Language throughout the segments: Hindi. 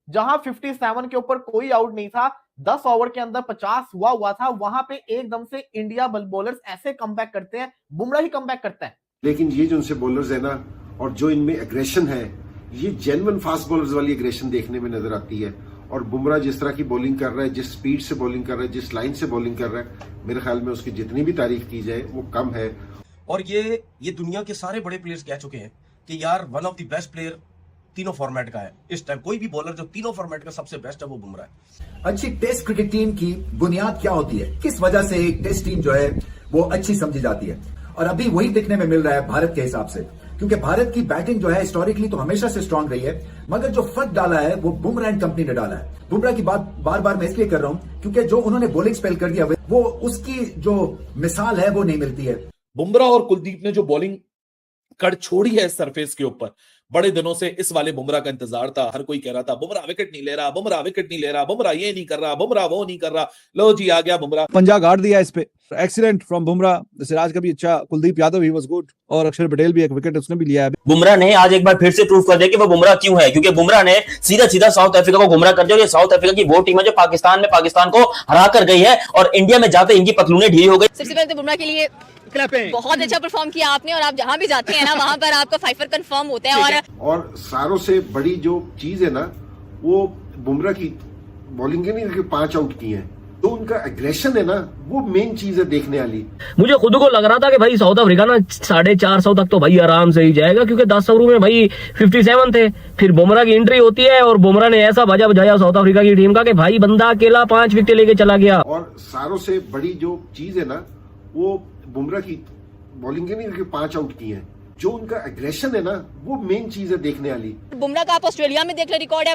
जहां 57 के ऊपर कोई आउट नहीं था, 10 ओवर के अंदर 50 हुआ था, वहां पे एकदम से इंडिया बॉलर्स ऐसे कमबैक करते हैं, बुमराह ही कमबैक करता है। लेकिन ये जो उनसे बॉलर्स है ना, और जो इनमें एग्रेशन है, ये जेन्युइन फास्ट बॉलर्स वाली एग्रेशन देखने में नजर आती है। और बुमराह जिस तरह की बॉलिंग कर रहा है, जिस स्पीड से बॉलिंग कर रहा है, जिस लाइन से बॉलिंग कर रहा है, मेरे ख्याल में उसकी जितनी भी तारीफ की जाए वो कम है। और ये दुनिया के सारे बड़े प्लेयर्स कह चुके हैं कि यार one of the best player तीनों फॉर्मेट का है इस टाइम। कोई भी बॉलर जो तीनों फॉर्मेट का सबसे बेस्ट है वो बुमराह है। अच्छी टेस्ट क्रिकेट टीम की बुनियाद क्या होती है, किस वजह से एक टेस्ट टीम जो है वो अच्छी समझी जाती है, और अभी वही देखने में मिल रहा है भारत के हिसाब से। क्योंकि भारत की बैटिंग जो है हिस्टोरिकली तो हमेशा से स्ट्रांग रही है, मगर जो फर्क डाला है वो बुमराह एंड कंपनी ने डाला है। बुमराह की बात बार बार मैं इसलिए कर रहा हूं क्योंकि जो उन्होंने बॉलिंग स्पेल कर दिया वो उसकी जो मिसाल है वो नहीं मिलती है। बुमराह और कुलदीप ने जो बॉलिंग कर छोड़ी है सरफेस के ऊपर, बड़े दिनों से इस वाले बुमराह का इंतजार था। हर कोई कह रहा था बुमराह विकेट नहीं ले रहा, बुमराह विकेट नहीं ले रहा, बुमराह ये नहीं कर रहा, बुमराह वो नहीं कर रहा। लो जी आ गया बुमराह, पंजा गाड़ दिया इस पे। Excellent from Bumrah. सिराज का भी अच्छा, Kuldeep Yadav he was good, और अक्षर पटेल भी एक विकेट उसने भी लिया है। बुमराह ने आज एक बार फिर से प्रूव कर दिया कि वो बुमराह क्यों है, क्योंकि बुमराह ने सीधा सीधा साउथ अफ्रीका को गुमराह कर दिया। और ये साउथ अफ्रीका की वो टीम है जो पाकिस्तान में पाकिस्तान को हरा कर गई है, और इंडिया में जाते इनकी पतलूनें ढीली हो गई। सबसे पहले तो बुमराह के लिए बहुत अच्छा परफॉर्म किया आपने, और आप जहां भी जाते हैं ना वहां पर आपका फाइफर कंफर्म होते हैं। और सारों से बड़ी जो चीज है ना, वो बुमराह की बॉलिंग है नहीं कि 5 आउट की है, तो उनका एग्रेशन है ना, वो मेन चीज है देखने वाली। मुझे खुद को लग रहा था कि भाई साउथ अफ्रीका ना 450 तक तो भाई आराम से ही जाएगा, क्योंकि 10 ओवरों में भाई 57 थे। फिर बुमराह की एंट्री होती है और बुमराह ने ऐसा बाजा बजाया साउथ अफ्रीका की टीम का कि भाई बंदा अकेला 5 विकेट लेके चला गया। और सारों से बड़ी जो चीज है ना, वो बुमराह की बॉलिंग है नहीं कि 5 आउट की है, जो उनका एग्रेशन है ना, वो मेन चीज है देखने वाली। बुमराह का आप ऑस्ट्रेलिया में देख ले रिकॉर्ड है,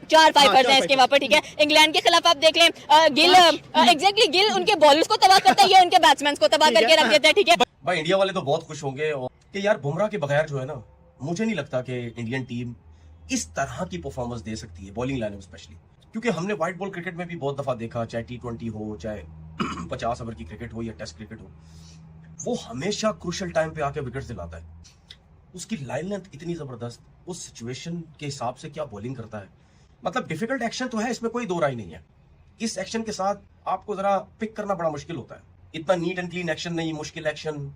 चार फाइफर्स हैं इसके वहां पर, ठीक है। इंग्लैंड के खिलाफ आप देख लें, गिल एग्जैक्टली गिल उनके बॉलर्स को तबाह करता है या उनके बैट्समैन को तबाह करके रख देता है, ठीक है। भाई इंडिया वाले तो बहुत खुश होंगे कि यार बुमराह के बगैर जो है ना, मुझे नहीं लगता कि इंडियन टीम इस तरह की परफॉर्मेंस दे सकती है बॉलिंग लाइन में स्पेशली। क्योंकि हमने व्हाइट बॉल क्रिकेट में भी बहुत दफा देखा, चाहे T20 हो, चाहे 50 ओवर की क्रिकेट हो या टेस्ट क्रिकेट हो, वो हमेशा क्रूशियल टाइम पे आके विकेट दिलाता है। उसकी लाइन लेंथ इतनी जबरदस्त, उस सिचुएशन के हिसाब से क्या बॉलिंग करता है। मतलब डिफिकल्ट एक्शन तो है, इसमें कोई दो राय नहीं है। इस एक्शन के साथ आपको जरा पिक करना बड़ा मुश्किल होता है, इतना नीट एंड क्लीन एक्शन नहीं, मुश्किल एक्शन।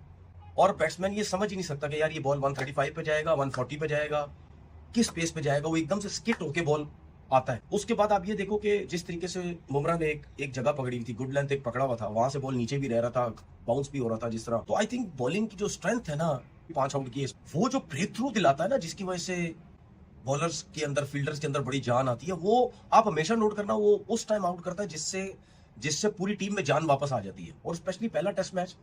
और बैट्समैन ये समझ ही नहीं सकता कि यार ये बॉल 135 पे जाएगा, 140 पे जाएगा, किस पेस पे जाएगा। वो एकदम से स्किट होके बॉल आता है। उसके बाद आप ये देखो कि जिस तरीके से बुमराह ने एक जगह पकड़ी हुई थी, गुड लेंथ एक पकड़ा हुआ था, वहां से बॉल नीचे भी रह रहा था, बाउंस भी हो रहा था जिस तरह। तो आई थिंक बॉलिंग की जो स्ट्रेंथ है ना, 5 आउट की, वो जो ब्रेक थ्रू दिलाता है ना, जिसकी वजह से बॉलर्स के अंदर, फील्डर्स के अंदर बड़ी जान आती है, वो आप हमेशा नोट करना, वो उस टाइम आउट करता है जिससे पूरी टीम में जान वापस आ जाती है। और स्पेशली पहला टेस्ट मैच,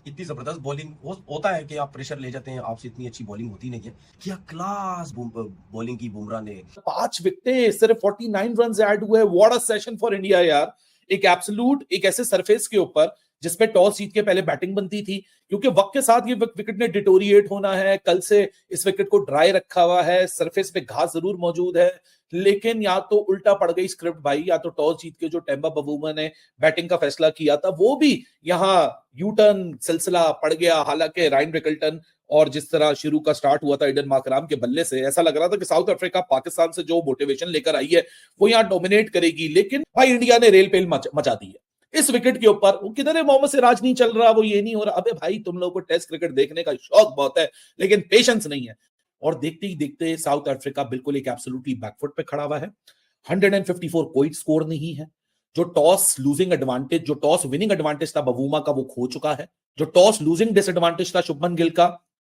इतनी जबरदस्त बॉलिंग होता है कि आप प्रेशर ले जाते हैं, आपसे इतनी अच्छी बॉलिंग होती नहीं है। क्या क्लास बॉलिंग की बुमराह ने। 5 विकेटें, सिर्फ 49 रन ऐड हुए। What a session for India यार। एक एब्सोल्यूट, एक ऐसे सरफेस के ऊपर जिसपे टॉस जीत के पहले बैटिंग बनती थी, क्योंकि वक्त के साथ ये विकेट ने डिटोरिएट होना है। कल से इस विकेट को ड्राई रखा हुआ है, सरफेस पे घास जरूर मौजूद है, लेकिन या तो उल्टा पड़ गई स्क्रिप्ट भाई, या तो टॉस जीत के जो टेम्बा बवूमा ने बैटिंग का फैसला किया था वो भी यहाँ यू टर्न सिलसिला पड़ गया। हालांकि रायन रिकल्टन और जिस तरह शुरू का स्टार्ट हुआ था ईडन मार्कराम के बल्ले से, ऐसा लग रहा था कि साउथ अफ्रीका पाकिस्तान से जो मोटिवेशन लेकर आई है वो यहाँ डोमिनेट करेगी, लेकिन भाई इंडिया ने रेल पेल मचा दी है इस विकेट के ऊपर। वो किधर है, मोहम्मद सिराज नहीं चल रहा, वो ये नहीं हो रहा। अबे भाई तुम लोगों को टेस्ट क्रिकेट देखने का शौक बहुत है, लेकिन पेशेंस नहीं है। और देखते ही देखते साउथ अफ्रीका बिल्कुल एक एब्सोल्युटली बैकफुट पे खड़ा हुआ है। 154 कोई स्कोर नहीं है। जो टॉस लूजिंग एडवांटेज, जो टॉस विनिंग एडवांटेज था बवूमा का, वो खो चुका है। जो टॉस लूजिंग डिसएडवांटेज था शुभमन गिल का,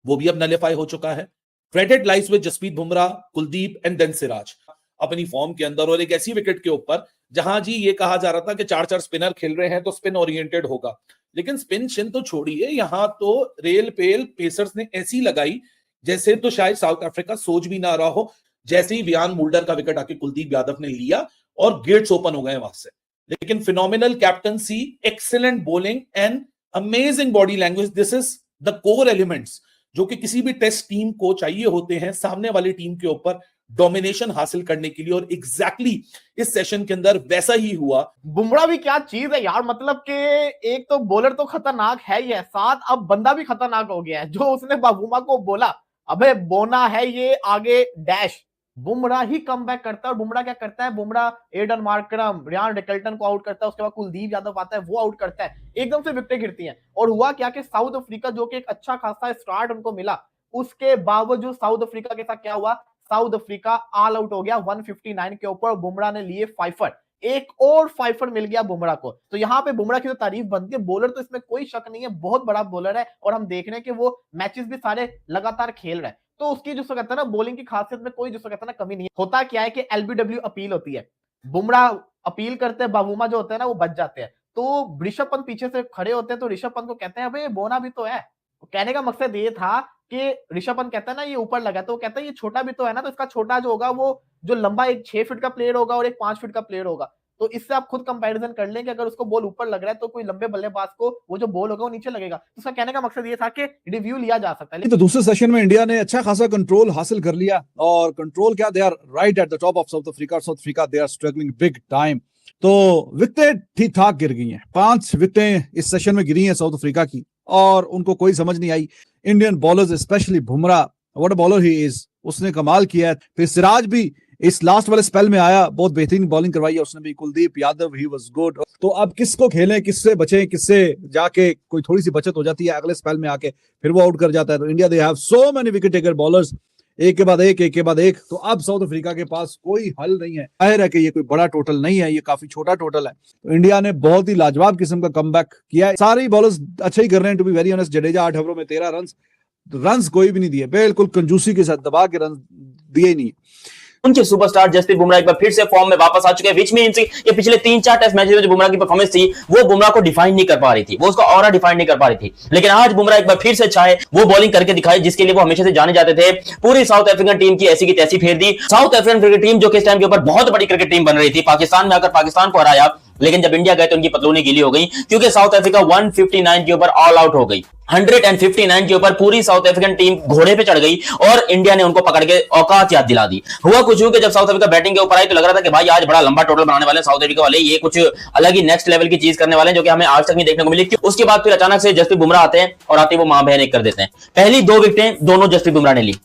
वो भी अब नलिफाई हो चुका है। Credit lies with Jasprit Bumrah, Kuldeep and then Siraj अपनी फॉर्म के अंदर, और एक ऐसी विकेट के ऊपर जहां जी ये कहा जा रहा था कि 4-4 स्पिनर खेल रहे हैं तो स्पिन ओरिएंटेड होगा, लेकिन स्पिन शिन तो छोड़िए, यहां तो रेल पेल पेसर्स ने ऐसी लगाई जैसे तो शायद साउथ अफ्रीका सोच भी ना रहा हो। जैसे ही वियान मुल्डर का विकेट आके कुलदीप यादव ने लिया और गेट्स ओपन हो गए वहां से। लेकिन phenomenal captaincy, excellent bowling and amazing body language, this is the core elements जो कि किसी भी टेस्ट टीम को चाहिए होते हैं सामने वाली टीम के ऊपर डोमिनेशन हासिल करने के लिए। और एग्जैक्टली इस सेशन के अंदर वैसा ही हुआ। बुमराह भी क्या चीज है यार, मतलब कि एक तो बॉलर तो खतरनाक है ही है, साथ अब बंदा भी खतरनाक हो गया है। जो उसने बवूमा को बोला, अबे बोना है ये आगे डैश, बुमराह ही कमबैक करता है। और बुमराह क्या करता है, Bumrah Aiden Markram, Ryan Rickelton को आउट करता है, उसके बाद कुलदीप यादव आता है, वो आउट करता है, एकदम से विकेटें गिरती हैं। और हुआ क्या कि साउथ अफ्रीका जो कि एक अच्छा खासा स्टार्ट उनको मिला, उसके बावजूद साउथ अफ्रीका के साथ क्या हुआ, साउथ अफ्रीका ऑल आउट हो गया 159 के ऊपर। बुमराह ने लिए 5 एक और 5 मिल गया बुमराह को। तो यहाँ पे बुमराह की तो तारीफ बनती है, बॉलर तो इसमें कोई शक नहीं है, बहुत बड़ा बॉलर है। और हम देख रहे हैं कि वो मैचेस भी सारे लगातार खेल रहे हैं, तो उसकी जो कहता है ना बॉलिंग की खासियत में कोई जो कहता है ना कमी नहीं है। होता क्या है कि एलबीडब्ल्यू अपील होती है, बुमराह अपील करते हैं, बाबूमा जो होते हैं ना वो बच जाते हैं, तो ऋषभ पंत पीछे से खड़े होते हैं, तो ऋषभ पंत को कहते हैं भाई बोना भी तो है। कहने का मकसद ये था कि ऋषभ पंत कहता है ना ये ऊपर लगा, तो वो कहता है ये छोटा भी तो है ना, तो इसका छोटा जो होगा वो जो लंबा एक 6 फीट का प्लेयर होगा और एक 5 फीट का प्लेयर होगा, तो इससे आप खुद कंपैरिजन कर लें कि अगर उसको बॉल ऊपर लग रहा है तो कोई लंबे बल्लेबाज को वो जो बॉल होगा वो नीचे लगेगा। तो उसका कहने का मकसद ये था कि रिव्यू लिया जा सकता है। तो दूसरे सेशन में इंडिया ने अच्छा खासा कंट्रोल हासिल कर लिया, और कंट्रोल क्या, they are right at the top of South Africa. South Africa they are struggling big time. तो विकेटें ठीक ठाक गिर गई हैं, 5 विकेटें इस सेशन में गिरी हैं साउथ अफ्रीका की, और उनको कोई समझ नहीं आई। Indian bowlers specially Bumrah, what a bowler he is, उसने कमाल किया है। फिर सिराज भी इस लास्ट वाले स्पेल में आया, बहुत बेहतरीन बॉलिंग करवाई है उसने भी। Kuldeep Yadav he was good. तो अब किसको खेलें, किससे बचें, किससे जाके कोई थोड़ी सी बचत हो जाती है, अगले स्पेल में आके फिर वो आउट कर जाता है। तो India they have so many wicket taker bowlers, एक के बाद एक, एक के बाद एक। तो अब साउथ अफ्रीका के पास कोई हल नहीं है। जाहिर है कि ये कोई बड़ा टोटल नहीं है, ये काफी छोटा टोटल है। तो इंडिया ने बहुत ही लाजवाब किस्म का कमबैक किया है। सारे बॉलर्स अच्छा ही कर रहे हैं, to be very honest. Jadeja 8 ओवरों में 13 रन कोई भी नहीं दिए, बिल्कुल कंजूसी के साथ दबा के रन दिए ही नहीं। उनके सुपरस्टार जसप्रीत बुमराह एक बार फिर से फॉर्म में वापस आ चुके हैं, विच मींस ये पिछले 3-4 टेस्ट मैचेस में जो बुमराह की परफॉर्मेंस थी वो बुमराह को डिफाइन नहीं कर पा रही थी, वो उसका ऑरा डिफाइन नहीं कर पा रही थी। लेकिन आज बुमराह एक बार फिर से चाहे वो बॉलिंग करके दिखाई जिसके लिए वो हमेशा से जाने जाते थे। पूरी साउथ अफ्रीकन टीम की ऐसी की तैसी फेर दी। साउथ अफ्रीकन क्रिकेट टीम जो कि इस टाइम के ऊपर बहुत बड़ी क्रिकेट टीम बन रही थी, पाकिस्तान में आकर पाकिस्तान को हराया, लेकिन जब इंडिया गए तो उनकी पतलूनी गीली हो गई, क्योंकि साउथ अफ्रीका 159 के ऊपर ऑल आउट हो गई। 159 के ऊपर पूरी साउथ अफ्रीकन टीम घोड़े पे चढ़ गई और इंडिया ने उनको पकड़ के औकात याद दिला दी। हुआ कुछ यूं कि जब साउथ अफ्रीका बैटिंग के ऊपर आई तो लग रहा था कि भाई आज बड़ा लंबा टोटल बनाने वाले साउथ अफ्रीका वाले, ये कुछ अलग ही नेक्स्ट लेवल की चीज करने वाले हैं जो कि हमें आज तक नहीं देखने को मिली। उसके बाद फिर अचानक से जसप्रीत बुमराह आते हैं और आते वो मां बहन एक कर देते हैं। पहली 2 विकेटें दोनों जसप्रीत बुमराह ने ली।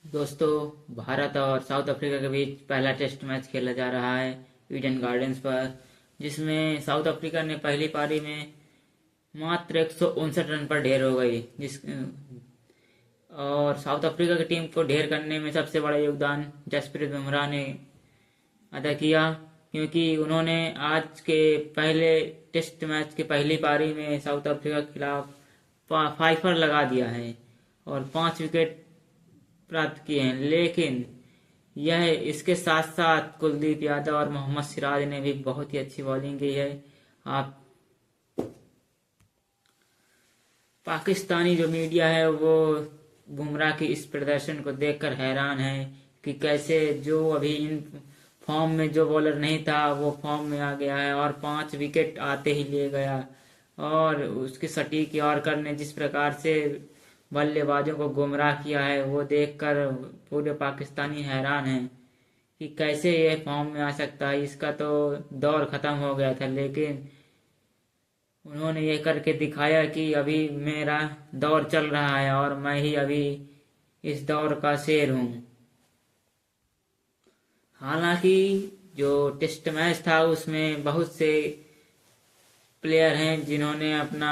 दोस्तों, भारत और साउथ अफ्रीका के बीच पहला टेस्ट मैच खेला जा रहा है ईडन गार्डन्स पर, जिसमें साउथ अफ्रीका ने पहली पारी में मात्र 159 रन पर ढेर हो गई, और साउथ अफ्रीका की टीम को ढेर करने में सबसे बड़ा योगदान जसप्रीत बुमराह ने अदा किया, क्योंकि उन्होंने आज के पहले टेस्ट मैच के पहली पारी में साउथ अफ्रीका के खिलाफ 5 लगा दिया है और 5 विकेट प्राप्त किए हैं। लेकिन यह इसके साथ साथ कुलदीप यादव और मोहम्मद सिराज ने भी बहुत ही अच्छी बॉलिंग की है। आप पाकिस्तानी जो मीडिया है वो बुमराह की इस प्रदर्शन को देखकर हैरान है कि कैसे जो अभी इन फॉर्म में जो बॉलर नहीं था वो फॉर्म में आ गया है और 5 विकेट आते ही ले गया, और उसकी सटीक यॉर्कर ने जिस प्रकार से बल्लेबाजों को गुमराह किया है वो देखकर पूरे पाकिस्तानी हैरान हैं कि कैसे ये फॉर्म में आ सकता है। इसका तो दौर खत्म हो गया था, लेकिन उन्होंने ये करके दिखाया कि अभी मेरा दौर चल रहा है और मैं ही अभी इस दौर का शेर हूं। हालांकि जो टेस्ट मैच था उसमें बहुत से प्लेयर हैं जिन्होंने अपना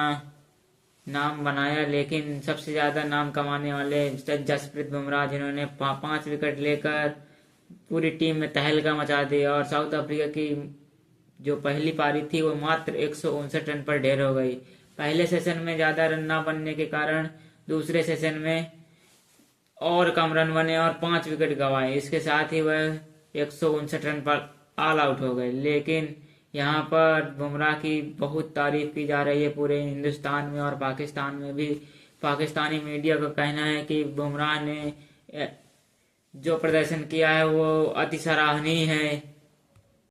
नाम बनाया, लेकिन सबसे ज्यादा नाम कमाने वाले जसप्रीत बुमराह, जिन्होंने 5 विकेट लेकर पूरी टीम में तहलका मचा दिया, और साउथ अफ्रीका की जो पहली पारी थी वो मात्र 159 रन पर ढेर हो गई। पहले सेशन में ज्यादा रन ना बनने के कारण दूसरे सेशन में और कम रन बने और 5 विकेट गंवाए। इसके साथ ही वह 159 रन पर ऑल आउट हो गए। लेकिन यहाँ पर बुमराह की बहुत तारीफ की जा रही है पूरे हिंदुस्तान में और पाकिस्तान में भी। पाकिस्तानी मीडिया का कहना है कि बुमराह ने जो प्रदर्शन किया है वो अति सराहनीय है